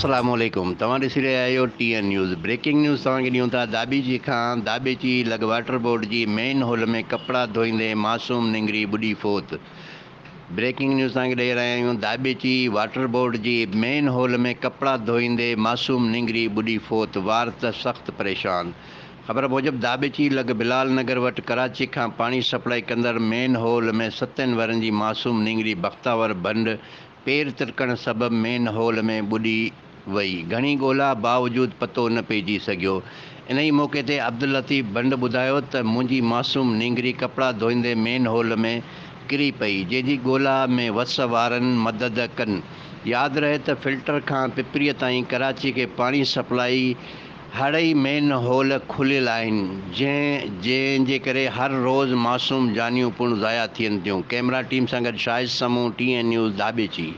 अस्सलामुअलैकुम तव्हां ॾिसी रहिया आहियो TN न्यूज़। ब्रेकिंग न्यूज़ तव्हांखे ॾियूं था धाॿेजी खां। धाॿेजी लॻ वाटर बोर्ड जी मेन हॉल में कपड़ा धोईंदे मासूम नैंगरी ॿुॾी फोत। ब्रेकिंग न्यूज़ तव्हांखे ॾेई रहिया आहियूं। धाॿेजी वाटर बोर्ड जी मेन हॉल में कपड़ा धोईंदे मासूम नैंगरी ॿुॾी फोत। वार्थ सख़्त परेशान। ख़बर मूजिबि धाॿेजी लॻ बिलाल नगर वटि कराची खां पाणी सप्लाई कंदड़ मेन हॉल में 7 वरनि जी मासूम नैंगरी बख़्तावर बंड पेर तिरकण सबबि मेन हॉल में ॿुॾी वई। घणी ॻोल्हा बावजूदि पतो न पइजी सघियो। इन ई मौक़े ते अब्दुल लतीफ़ बंड ॿुधायो त मुंहिंजी मासूम नैंगरी कपड़ा धोईंदे मेन हॉल में किरी पई, जंहिंजी ॻोल्हा में वस वारनि मदद कनि। यादि रहे त फिल्टर खां पिपरीअ ताईं कराची खे पाणी सप्लाई हड़ई मेन हॉल खुलियल आहिनि, जंहिंजे करे हर रोज़ मासूम जानियूं पिणु ज़ाया थियनि थियूं। कैमरा टीम सां गॾु शाहिद समूह TN न्यूज़ धाॿेजी।